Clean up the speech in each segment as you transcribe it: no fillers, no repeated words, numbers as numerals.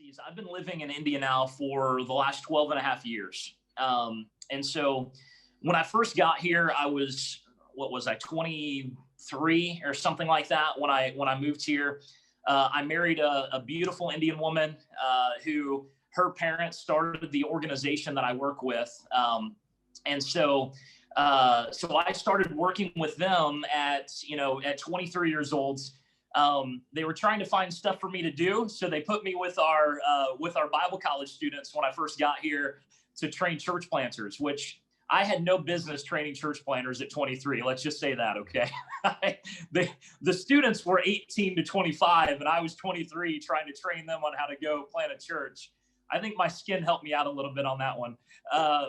Overseas. I've been living in India now for the last 12 and a half years. And so when I first got here, I was, 23 or something like that when I moved here. I married a beautiful Indian woman who her parents started the organization that I work with. And so I started working with them at 23 years old. They were trying to find stuff for me to do. So they put me with our Bible college students when I first got here to train church planters, which I had no business training church planters at 23. Let's just say that, okay? The students were 18 to 25, and I was 23 trying to train them on how to go plant a church. I think my skin helped me out a little bit on that one.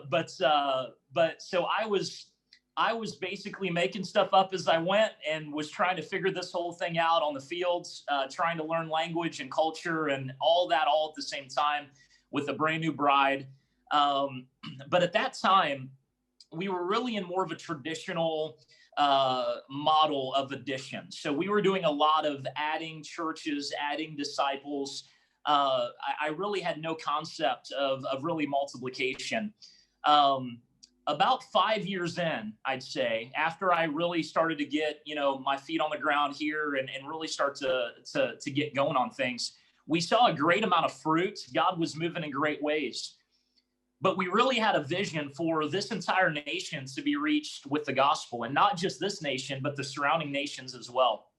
But so I was basically making stuff up as I went and was trying to figure this whole thing out on the fields, trying to learn language and culture and all that all at the same time with a brand new bride. But at that time, we were really in more of a traditional model of addition. So we were doing a lot of adding churches, adding disciples. I really had no concept of really multiplication. About 5 years in, I'd say, after I really started to get, my feet on the ground here and really start to get going on things, we saw a great amount of fruit. God was moving in great ways. But we really had a vision for this entire nation to be reached with the gospel, and not just this nation, but the surrounding nations as well.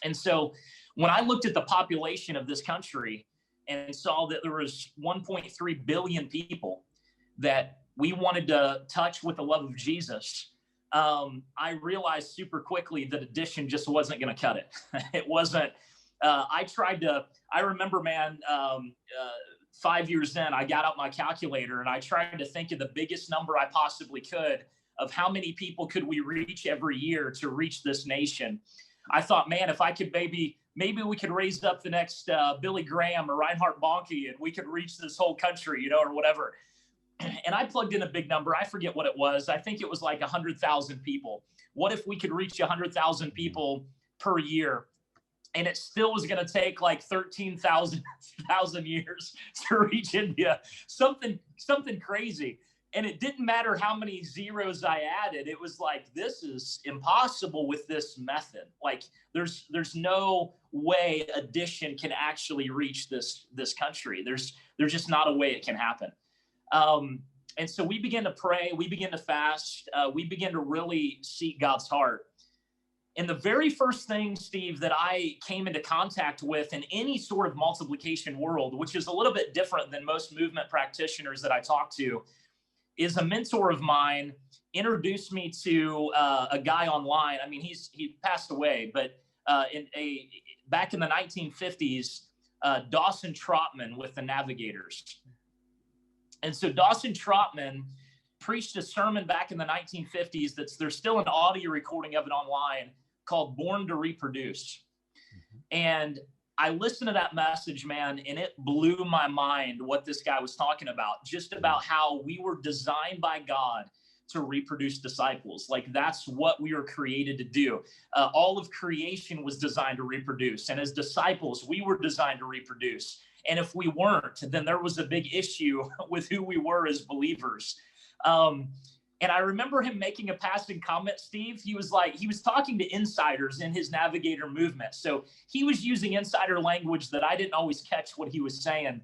And so when I looked at the population of this country and saw that there was 1.3 billion people that we wanted to touch with the love of Jesus, I realized super quickly that addition just wasn't going to cut it. It wasn't. I remember, man, 5 years in, I got out my calculator and I tried to think of the biggest number I possibly could of how many people could we reach every year to reach this nation. I thought, man, if I could maybe we could raise up the next Billy Graham or Reinhard Bonnke and we could reach this whole country, or whatever. And I plugged in a big number. I forget what it was. I think it was like 100,000 people. What if we could reach 100,000 people per year? And it still was going to take like 13,000 years to reach India. Something crazy. And it didn't matter how many zeros I added. It was like, this is impossible with this method. Like there's no way addition can actually reach this country. There's just not a way it can happen. And so we began to pray, we began to fast, we began to really seek God's heart. And the very first thing, Steve, that I came into contact with in any sort of multiplication world, which is a little bit different than most movement practitioners that I talk to, is a mentor of mine introduced me to a guy online. I mean, he passed away, but back in the 1950s, Dawson Trotman with the Navigators. And so Dawson Trotman preached a sermon back in the 1950s there's still an audio recording of it online called Born to Reproduce. Mm-hmm. And I listened to that message, man, and it blew my mind what this guy was talking about, just about how we were designed by God to reproduce disciples. Like that's what we were created to do. All of creation was designed to reproduce. And as disciples, we were designed to reproduce. And if we weren't, then there was a big issue with who we were as believers. And I remember him making a passing comment, Steve. He was talking to insiders in his Navigator movement. So he was using insider language that I didn't always catch what he was saying.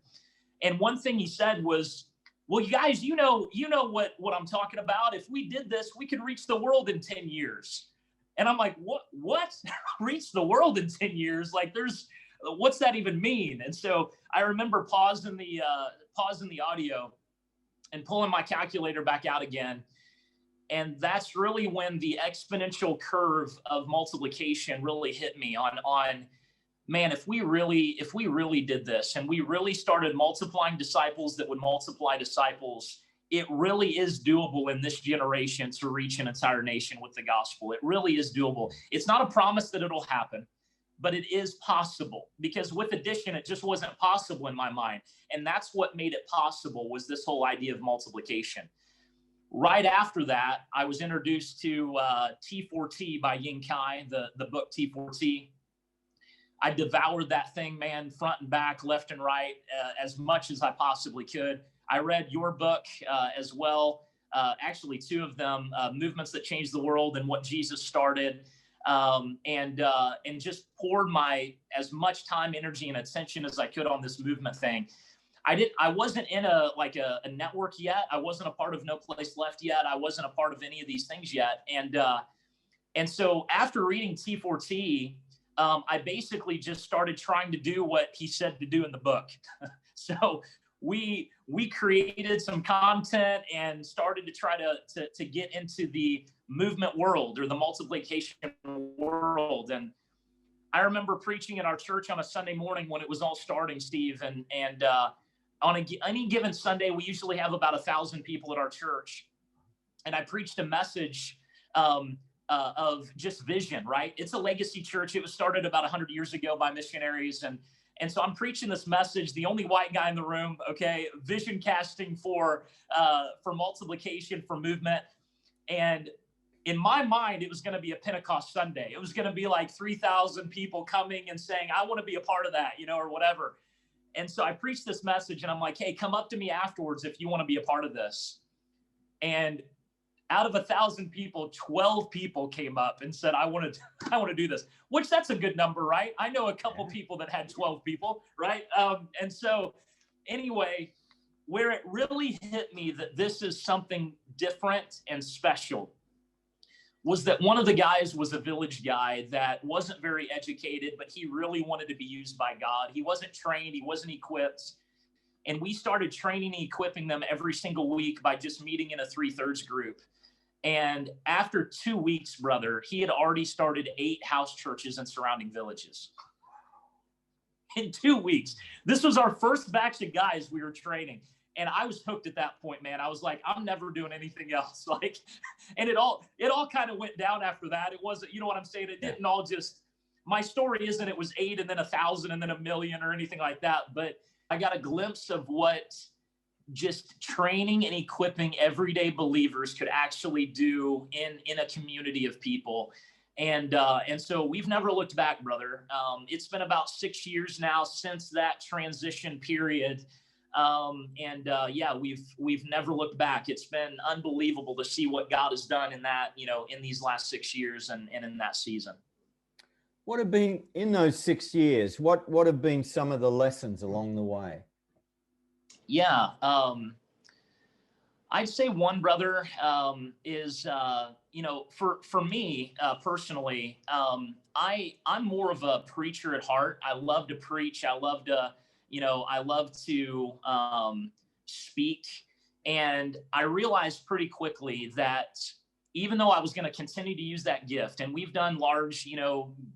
And one thing he said was, well, you guys, you know what I'm talking about. If we did this, we could reach the world in 10 years. And I'm like, what? Reach the world in 10 years? Like what's that even mean? And so I remember pausing the audio and pulling my calculator back out again. And that's really when the exponential curve of multiplication really hit me on, man, if we really did this and we really started multiplying disciples that would multiply disciples, it really is doable in this generation to reach an entire nation with the gospel. It really is doable. It's not a promise that it'll happen, but it is possible, because with addition, it just wasn't possible in my mind. And that's what made it possible, was this whole idea of multiplication. Right after that, I was introduced to T4T by Ying Kai, the book T4T. I devoured that thing, man, front and back, left and right, as much as I possibly could. I read your book as well. Actually, two of them, Movements That Changed the World and What Jesus Started, and just poured as much time, energy, and attention as I could on this movement thing. I wasn't in a network yet. I wasn't a part of No Place Left yet. I wasn't a part of any of these things yet. And so after reading T4T, I basically just started trying to do what he said to do in the book. So we created some content and started to try to get into the movement world or the multiplication world. And I remember preaching in our church on a Sunday morning when it was all starting, Steve, and on any given Sunday, we usually have about 1,000 people at our church. And I preached a message of just vision, right? It's a legacy church. It was started about 100 years ago by missionaries. And so I'm preaching this message, the only white guy in the room, okay, vision casting for multiplication, for movement. And in my mind, it was going to be a Pentecost Sunday. It was going to be like 3,000 people coming and saying, I want to be a part of that, or whatever. And so I preached this message and I'm like, hey, come up to me afterwards if you want to be a part of this. And out of 1,000 people, 12 people came up and said, I want to do this, which that's a good number, right? I know a couple people that had 12 people, right? And so anyway, where it really hit me that this is something different and special was that one of the guys was a village guy that wasn't very educated, but he really wanted to be used by God. He wasn't trained. He wasn't equipped. And we started training and equipping them every single week by just meeting in a 3/3 group. And after 2 weeks, brother, he had already started 8 house churches in surrounding villages. In 2 weeks. This was our first batch of guys we were training. And I was hooked at that point, man. I was like, I'm never doing anything else. And it all kind of went down after that. It wasn't, you know what I'm saying? It didn't all just, my story isn't, it was 8 and then 1,000 and then 1,000,000 or anything like that. But I got a glimpse of what just training and equipping everyday believers could actually do in a community of people. And so we've never looked back, brother. It's been about 6 years now since that transition period. We've never looked back. It's been unbelievable to see what God has done in that, in these last 6 years and in that season. What have been in those 6 years? What have been some of the lessons along the way? Yeah. I'd say one, brother, is, for me personally, I'm more of a preacher at heart. I love to preach. I love to speak. And I realized pretty quickly that even though I was going to continue to use that gift, and we've done large,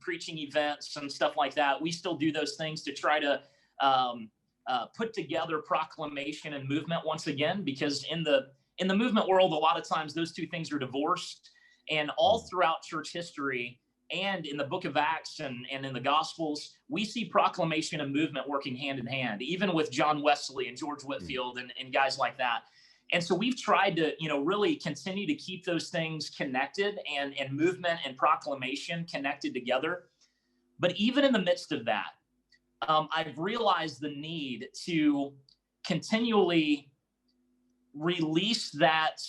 preaching events and stuff like that, we still do those things to try to put together proclamation and movement once again, because in the movement world, a lot of times those two things are divorced. And all throughout church history and in the book of Acts and in the Gospels, we see proclamation and movement working hand in hand, even with John Wesley and George Whitefield and guys like that. And so we've tried to, really continue to keep those things connected and movement and proclamation connected together. But even in the midst of that, I've realized the need to continually release that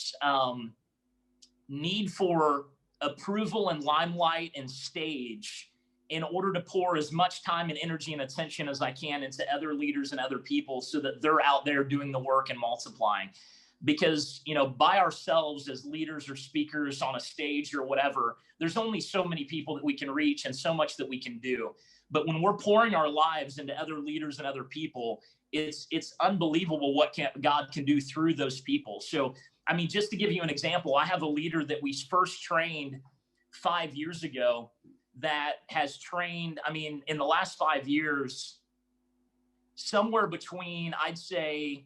need for approval and limelight and stage in order to pour as much time and energy and attention as I can into other leaders and other people so that they're out there doing the work and multiplying. Because, by ourselves as leaders or speakers on a stage or whatever, there's only so many people that we can reach and so much that we can do. But when we're pouring our lives into other leaders and other people, it's unbelievable what God can do through those people. So, just to give you an example, I have a leader that we first trained 5 years ago that has trained, in the last 5 years, somewhere between, I'd say,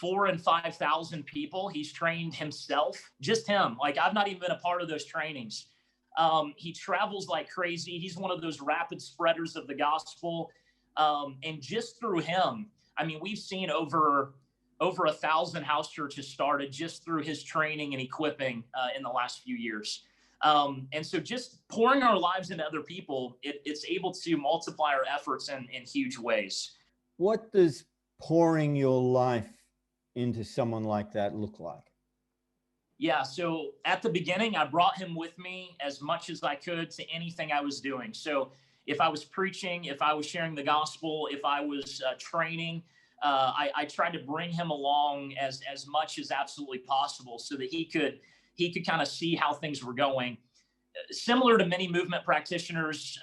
4,000 and 5,000 people. He's trained himself, just him. I've not even been a part of those trainings. He travels like crazy. He's one of those rapid spreaders of the gospel. And just through him, we've seen over 1,000 house churches started just through his training and equipping in the last few years. And so just pouring our lives into other people, it's able to multiply our efforts in huge ways. What does pouring your life into someone like that look like? Yeah, so at the beginning, I brought him with me as much as I could to anything I was doing. So if I was preaching, if I was sharing the gospel, if I was training, I tried to bring him along as much as absolutely possible so that he could kind of see how things were going. Similar to many movement practitioners,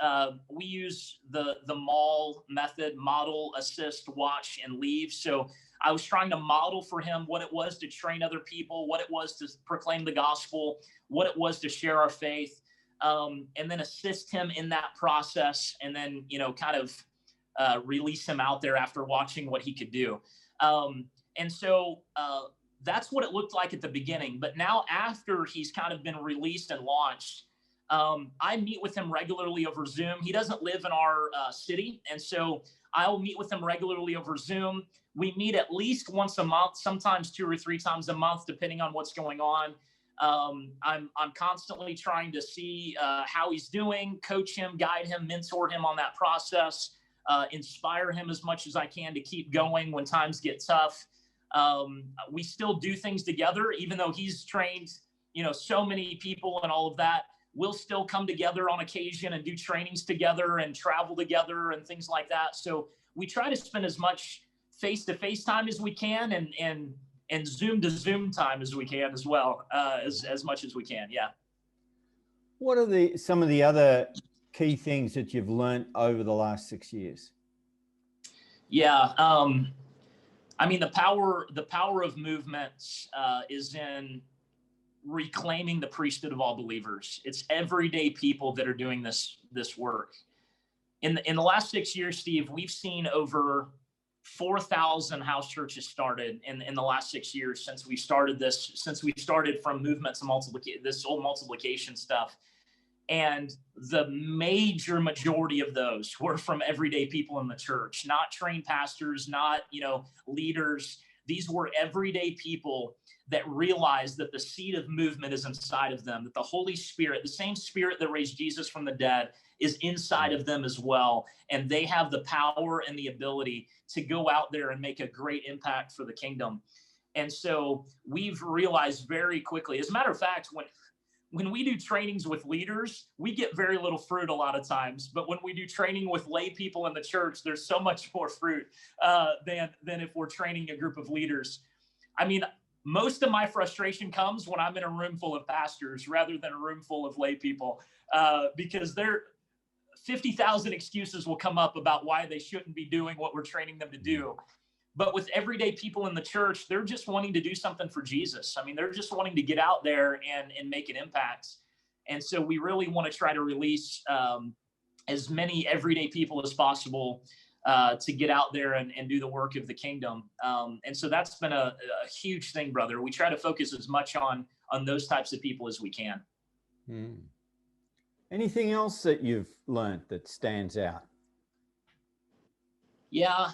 we use the MAUL method: model, assist, watch, and leave. So I was trying to model for him what it was to train other people, what it was to proclaim the gospel, what it was to share our faith, and then assist him in that process, and then, kind of release him out there after watching what he could do. And so that's what it looked like at the beginning. But now, after he's kind of been released and launched, I meet with him regularly over Zoom. He doesn't live in our city, and so I'll meet with him regularly over Zoom. We meet at least once a month, sometimes 2 or 3 times a month, depending on what's going on. I'm constantly trying to see how he's doing, coach him, guide him, mentor him on that process, inspire him as much as I can to keep going when times get tough. We still do things together, even though he's trained, so many people and all of that. We'll still come together on occasion and do trainings together and travel together and things like that. So we try to spend as much face-to-face time as we can, and Zoom-to-Zoom time as we can as well, as much as we can. Yeah. What are some of the other key things that you've learned over the last 6 years? Yeah. I mean, the power of movements is in reclaiming the priesthood of all believers. It's everyday people that are doing this work. In the last 6 years, Steve, we've seen over 4,000 house churches started in the last 6 years since we started from movement to this whole multiplication stuff. And the major majority of those were from everyday people in the church, not trained pastors, not, leaders. These were everyday people that realized that the seed of movement is inside of them, that the Holy Spirit, the same Spirit that raised Jesus from the dead, is inside of them as well. And they have the power and the ability to go out there and make a great impact for the kingdom. And so we've realized very quickly, as a matter of fact, when we do trainings with leaders, we get very little fruit a lot of times. But when we do training with lay people in the church, there's so much more fruit than if we're training a group of leaders. I mean, most of my frustration comes when I'm in a room full of pastors rather than a room full of lay people, because 50,000 excuses will come up about why they shouldn't be doing what we're training them to do. But with everyday people in the church, they're just wanting to do something for Jesus. I mean, they're just wanting to get out there and make an impact. And so we really want to try to release as many everyday people as possible to get out there and do the work of the kingdom. And so that's been a huge thing, brother. We try to focus as much on those types of people as we can. Anything else that you've learned that stands out? Yeah.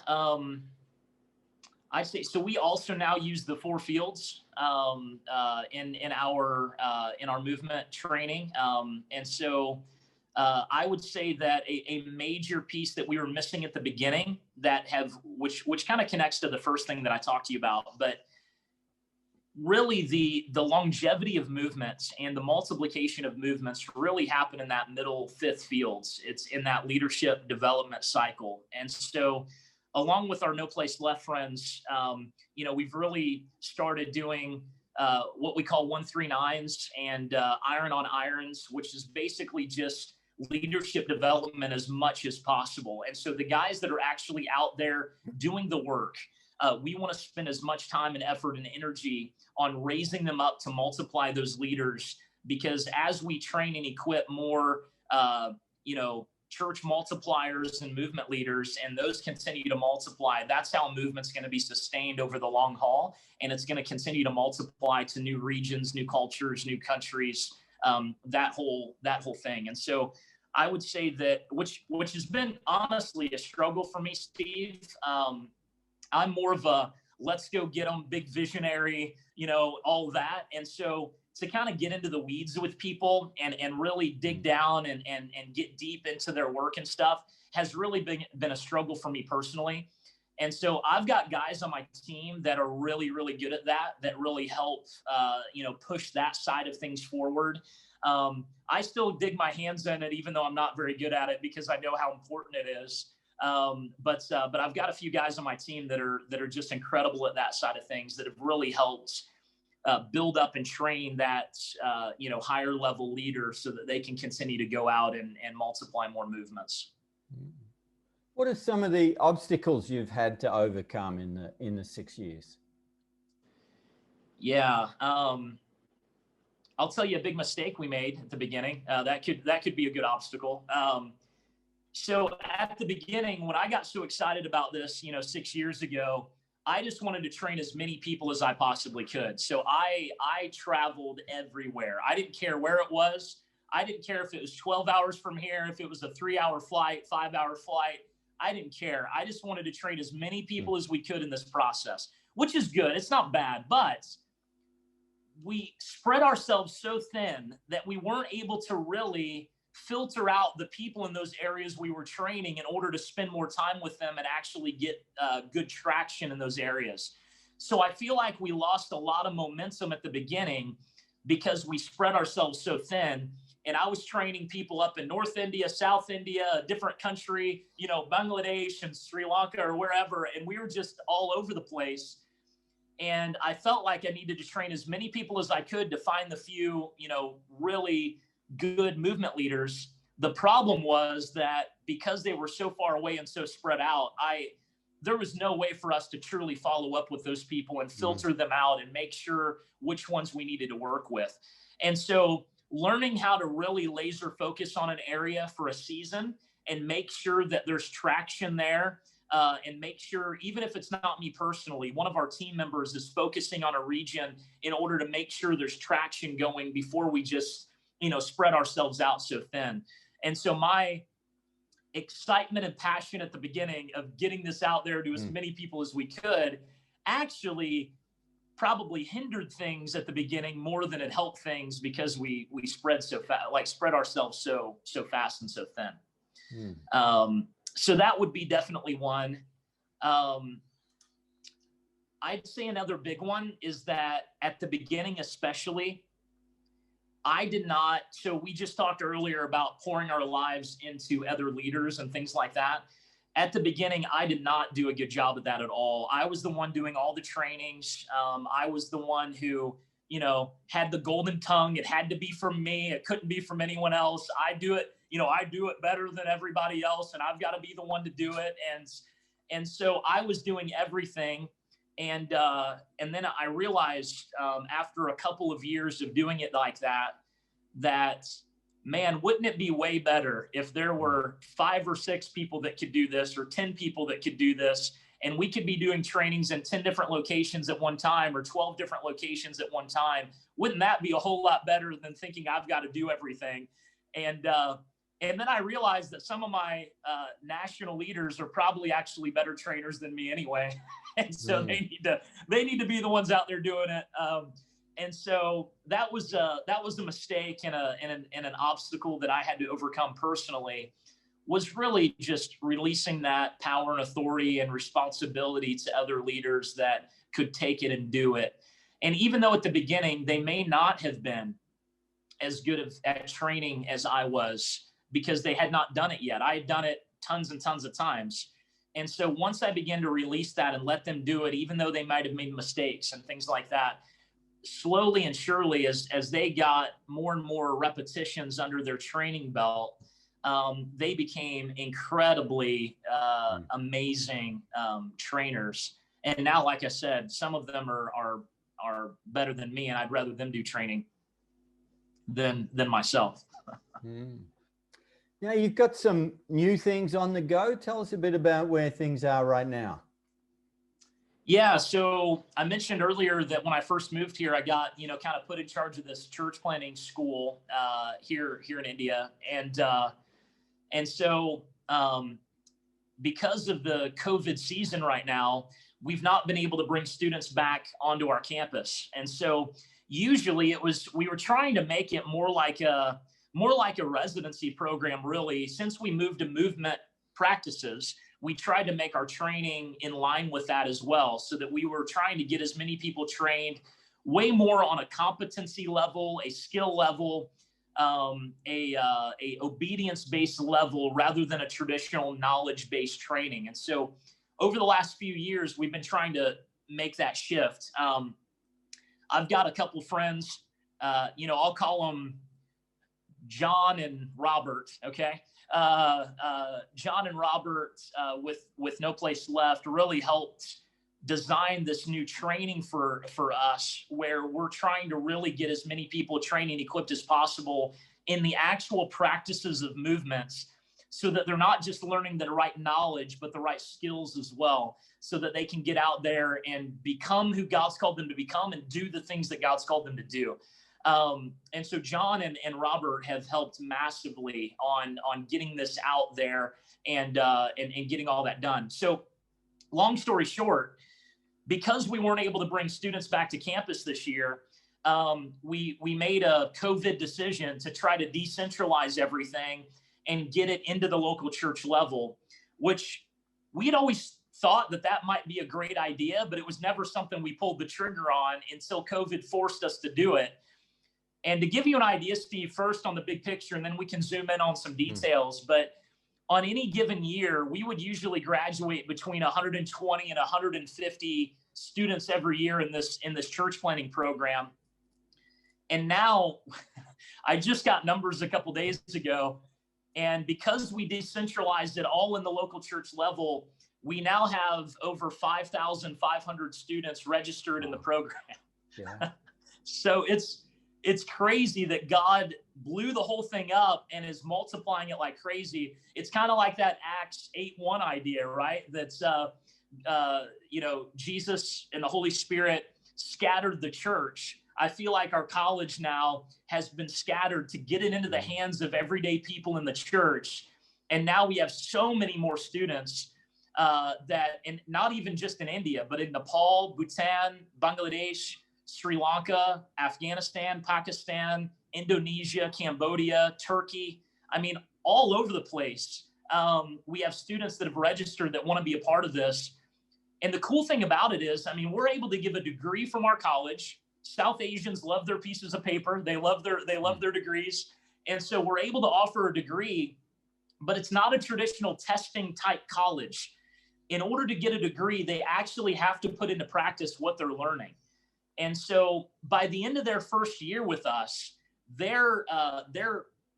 I'd say, so we also now use the 4 fields in our movement training. And so I would say that a major piece that we were missing at the beginning which kind of connects to the first thing that I talked to you about, but really the longevity of movements and the multiplication of movements really happen in that middle 5th fields. It's in that leadership development cycle. And so along with our No Place Left friends, we've really started doing what we call 139s and iron on irons, which is basically just leadership development as much as possible. And so the guys that are actually out there doing the work, we want to spend as much time and effort and energy on raising them up to multiply those leaders, because as we train and equip more, church multipliers and movement leaders, and those continue to multiply, that's how movement's going to be sustained over the long haul. And it's going to continue to multiply to new regions, new cultures, new countries, that whole thing. And so I would say that, which has been honestly a struggle for me, Steve. I'm more of a let's go get them, big visionary, all that. And so to kind of get into the weeds with people and really dig down and get deep into their work and stuff has really been a struggle for me personally. And so I've got guys on my team that are really, really good at that really help, push that side of things forward. I still dig my hands in it, even though I'm not very good at it, because I know how important it is. But I've got a few guys on my team that are just incredible at that side of things that have really helped build up and train that, higher level leader so that they can continue to go out and multiply more movements. What are some of the obstacles you've had to overcome in the 6 years? Yeah. I'll tell you a big mistake we made at the beginning. That could be a good obstacle. So at the beginning, when I got so excited about this, 6 years ago, I just wanted to train as many people as I possibly could. So I traveled everywhere. I didn't care where it was. I didn't care if it was 12 hours from here, if it was a 3-hour flight, 5-hour flight. I didn't care. I just wanted to train as many people as we could in this process, which is good. It's not bad, but we spread ourselves so thin that we weren't able to really filter out the people in those areas we were training in order to spend more time with them and actually get good traction in those areas. So I feel like we lost a lot of momentum at the beginning because we spread ourselves so thin. And I was training people up in North India, South India, a different country, Bangladesh and Sri Lanka or wherever. And we were just all over the place. And I felt like I needed to train as many people as I could to find the few, really good movement leaders. The problem was that because they were so far away and so spread out, there was no way for us to truly follow up with those people and filter them out and make sure which ones we needed to work with. And so learning how to really laser focus on an area for a season and make sure that there's traction there, and make sure, even if it's not me personally, one of our team members is focusing on a region in order to make sure there's traction going before we just, spread ourselves out so thin. And so my excitement and passion at the beginning of getting this out there to as many people as we could actually probably hindered things at the beginning more than it helped things, because we spread so fast, spread ourselves so fast and so thin. So that would be definitely one. I'd say another big one is that at the beginning, especially, so we just talked earlier about pouring our lives into other leaders and things like that. At the beginning, I did not do a good job at that at all. I was the one doing all the trainings. I was the one who, had the golden tongue. It had to be from me. It couldn't be from anyone else. I do it better than everybody else, and I've got to be the one to do it. And so I was doing everything. And then I realized after a couple of years of doing it like that, man, wouldn't it be way better if there were 5 or 6 people that could do this, or 10 people that could do this, and we could be doing trainings in 10 different locations at one time, or 12 different locations at one time? Wouldn't that be a whole lot better than thinking I've got to do everything? And then I realized that some of my national leaders are probably actually better trainers than me anyway. And so they need to be the ones out there doing it. And so that was a mistake and an obstacle that I had to overcome personally, was really just releasing that power and authority and responsibility to other leaders that could take it and do it. And even though at the beginning, they may not have been as good at training as I was, because they had not done it yet. I had done it tons and tons of times. And so once I began to release that and let them do it, even though they might have made mistakes and things like that, slowly and surely, as they got more and more repetitions under their training belt, they became incredibly amazing trainers. And now, like I said, some of them are better than me, and I'd rather them do training than myself. Now, you've got some new things on the go. Tell us a bit about where things are right now. Yeah, so I mentioned earlier that when I first moved here, I got, kind of put in charge of this church planting school here in India. And so because of the COVID season right now, we've not been able to bring students back onto our campus. And so, usually we were trying to make it more like a residency program, really. Since we moved to movement practices, we tried to make our training in line with that as well, so that we were trying to get as many people trained way more on a competency level, a skill level, a obedience-based level, rather than a traditional knowledge-based training. And so over the last few years, we've been trying to make that shift. I've got a couple friends, I'll call them John and Robert. Okay. John and Robert, with No Place Left, really helped design this new training for us, where we're trying to really get as many people trained and equipped as possible in the actual practices of movements, so that they're not just learning the right knowledge, but the right skills as well, so that they can get out there and become who God's called them to become and do the things that God's called them to do. And so John and Robert have helped massively on getting this out there and getting all that done. So long story short, because we weren't able to bring students back to campus this year, we made a COVID decision to try to decentralize everything and get it into the local church level, which we had always thought that might be a great idea, but it was never something we pulled the trigger on until COVID forced us to do it. And to give you an idea, Steve, first on the big picture, and then we can zoom in on some details, but on any given year, we would usually graduate between 120 and 150 students every year in this church planting program. And now I just got numbers a couple days ago, and because we decentralized it all in the local church level, we now have over 5,500 students registered in the program. Yeah. So it's crazy that God blew the whole thing up and is multiplying it like crazy. It's kind of like that Acts 8:1 idea, right? That's, Jesus and the Holy Spirit scattered the church. I feel like our college now has been scattered to get it into the hands of everyday people in the church. And now we have so many more students and not even just in India, but in Nepal, Bhutan, Bangladesh, Sri Lanka, Afghanistan, Pakistan, Indonesia, Cambodia, Turkey. I mean, all over the place. We have students that have registered that want to be a part of this. And the cool thing about it is, I mean, we're able to give a degree from our college. South Asians love their pieces of paper. They love their degrees. And so we're able to offer a degree, but it's not a traditional testing type college. In order to get a degree, they actually have to put into practice what they're learning. And so by the end of their first year with us, their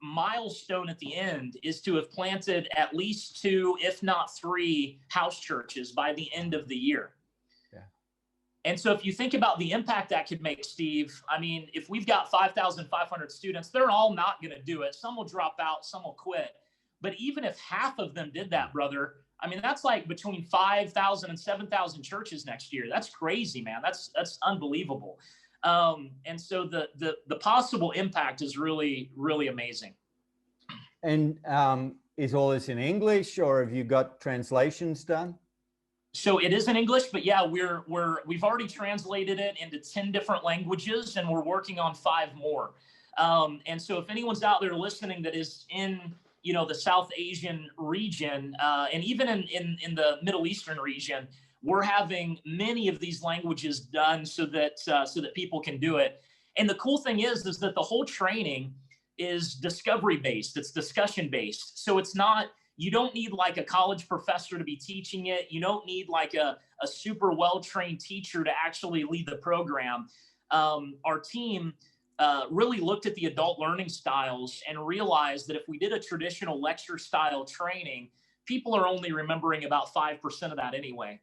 milestone at the end is to have planted at least 2, if not 3, house churches by the end of the year. Yeah. And so if you think about the impact that could make, Steve, I mean, if we've got 5,500 students, they're all not going to do it. Some will drop out, some will quit. But even if half of them did that, brother, I mean, that's like between 5,000 and 7,000 churches next year. That's crazy, man. That's unbelievable. And so the possible impact is really, really amazing. And is all this in English, or have you got translations done? So it is in English, but yeah, we've already translated it into 10 different languages, and we're working on 5 more. And so if anyone's out there listening that is in the South Asian region, and even in the Middle Eastern region, we're having many of these languages done so that people can do it. And the cool thing is that the whole training is discovery based. It's discussion based. So it's not, you don't need like a college professor to be teaching it. You don't need like a super well-trained teacher to actually lead the program. Our team really looked at the adult learning styles and realized that if we did a traditional lecture style training, people are only remembering about 5% of that anyway.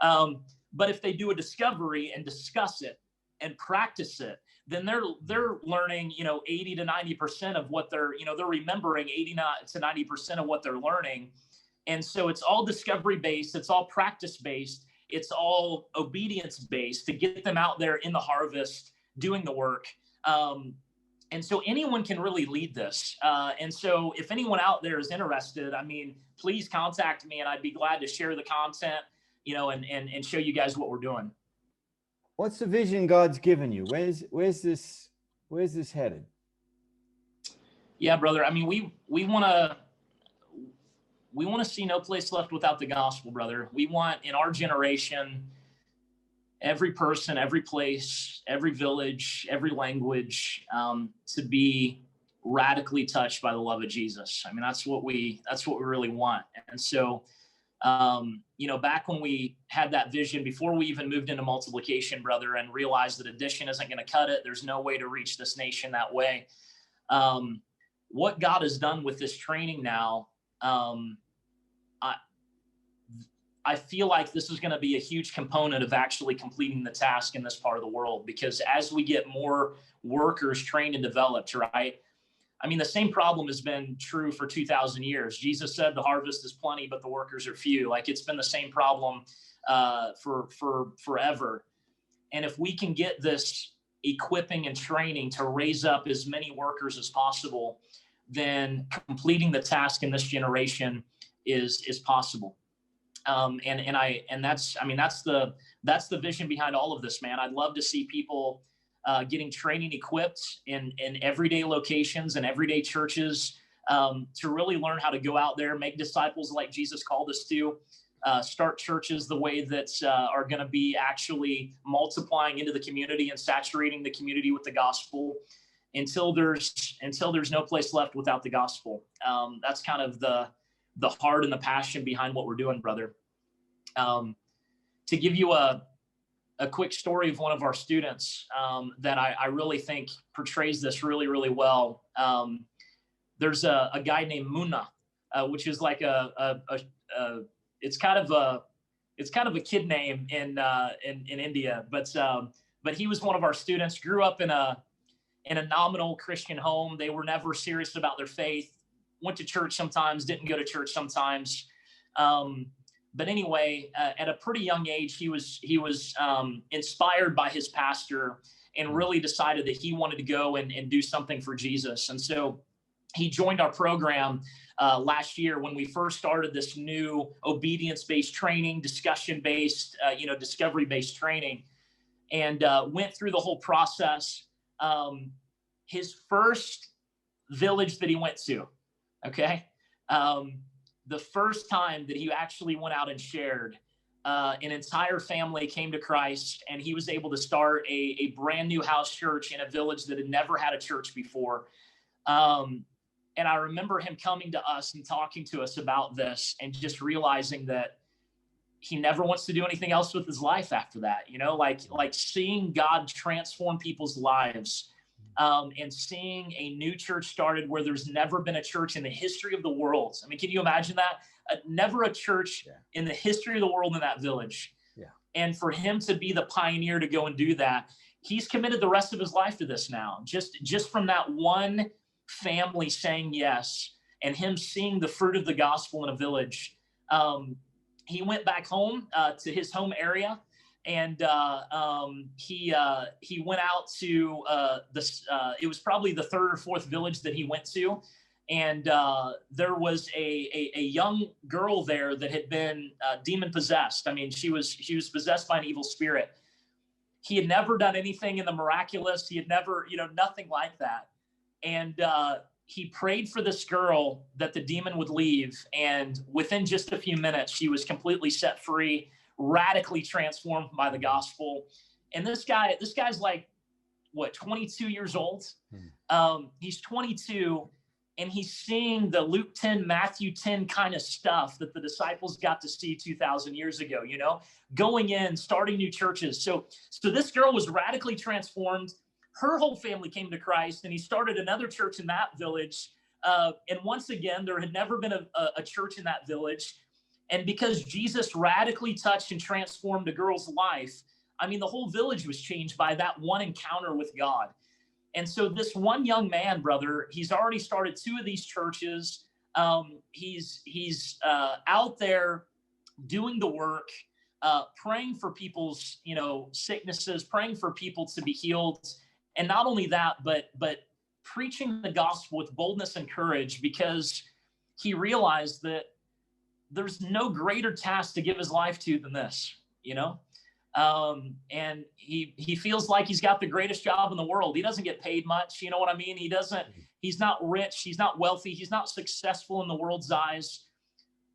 But if they do a discovery and discuss it and practice it, then they're learning, 80 to 90% of what they're remembering 80 to 90% of what they're learning. And so it's all discovery based. It's all practice based. It's all obedience based to get them out there in the harvest doing the work. And so anyone can really lead this. And so if anyone out there is interested, I mean, please contact me and I'd be glad to share the content, and show you guys what we're doing. What's the vision God's given you? Where's this headed? Yeah, brother. I mean, we want to see no place left without the gospel, brother. We want, in our generation, every person, every place, every village, every language, to be radically touched by the love of Jesus. I mean, that's what we really want. And so, back when we had that vision, before we even moved into multiplication, brother, and realized that addition isn't going to cut it, there's no way to reach this nation that way. What God has done with this training now, I feel like this is going to be a huge component of actually completing the task in this part of the world, because as we get more workers trained and developed, right? I mean, the same problem has been true for 2,000 years. Jesus said the harvest is plenty, but the workers are few. Like, it's been the same problem for forever. And if we can get this equipping and training to raise up as many workers as possible, then completing the task in this generation is possible. That's the vision behind all of this, man. I'd love to see people getting training equipped in everyday locations and everyday churches, to really learn how to go out there, make disciples like Jesus called us to, start churches the way that are going to be actually multiplying into the community and saturating the community with the gospel until there's no place left without the gospel. That's kind of the heart and the passion behind what we're doing, brother. To give you a quick story of one of our students that I really think portrays this really, really well. There's a guy named Munna, which is like it's kind of a kid name in India, but he was one of our students. Grew up in a nominal Christian home. They were never serious about their faith. Went to church sometimes, didn't go to church sometimes. But anyway, at a pretty young age, he was inspired by his pastor and really decided that he wanted to go and do something for Jesus. And so he joined our program last year when we first started this new obedience-based training, discussion-based, discovery-based training, and went through the whole process. His first village that he went to, okay, the first time that he actually went out and shared, an entire family came to Christ, and he was able to start a brand new house church in a village that had never had a church before. And I remember him coming to us and talking to us about this, and just realizing that he never wants to do anything else with his life after that, like seeing God transform people's lives. And seeing a new church started where there's never been a church in the history of the world. I mean, can you imagine that? Never a church in the history of the world in that village. Yeah. And for him to be the pioneer to go and do that, he's committed the rest of his life to this now. Just from that one family saying yes, and him seeing the fruit of the gospel in a village. He went back home to his home area. And he went out to it was probably the third or fourth village that he went to. And there was a young girl there that had been demon possessed. I mean, she was possessed by an evil spirit. He had never done anything in the miraculous. He had never, nothing like that. And he prayed for this girl that the demon would leave. And within just a few minutes, she was completely set free, radically transformed by the gospel. And this guy's like, what, 22 years old? He's 22, and he's seeing the Luke 10, Matthew 10 kind of stuff that the disciples got to see 2,000 years ago, going in, starting new churches. So this girl was radically transformed. Her whole family came to Christ, and he started another church in that village. And once again, there had never been a church in that village. And because Jesus radically touched and transformed a girl's life, I mean, the whole village was changed by that one encounter with God. And so this one young man, brother, he's already started 2 of these churches. He's out there doing the work, praying for people's, sicknesses, praying for people to be healed. And not only that, but preaching the gospel with boldness and courage, because he realized that there's no greater task to give his life to than this, And he feels like he's got the greatest job in the world. He doesn't get paid much. You know what I mean? He's not rich. He's not wealthy. He's not successful in the world's eyes.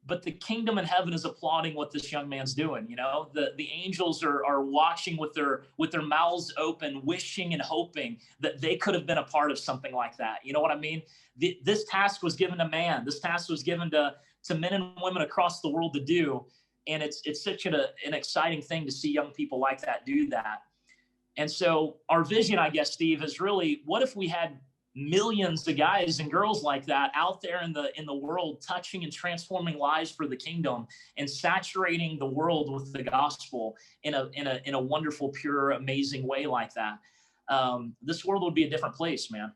But the kingdom in heaven is applauding what this young man's doing. You know, the angels are watching with their mouths open, wishing and hoping that they could have been a part of something like that. You know what I mean? This task was given to man. This task was given to men and women across the world to do. And it's such an exciting thing to see young people like that do that. And so our vision, I guess, Steve, is really, what if we had millions of guys and girls like that out there in the world, touching and transforming lives for the kingdom and saturating the world with the gospel in a wonderful, pure, amazing way like that. This world would be a different place, man.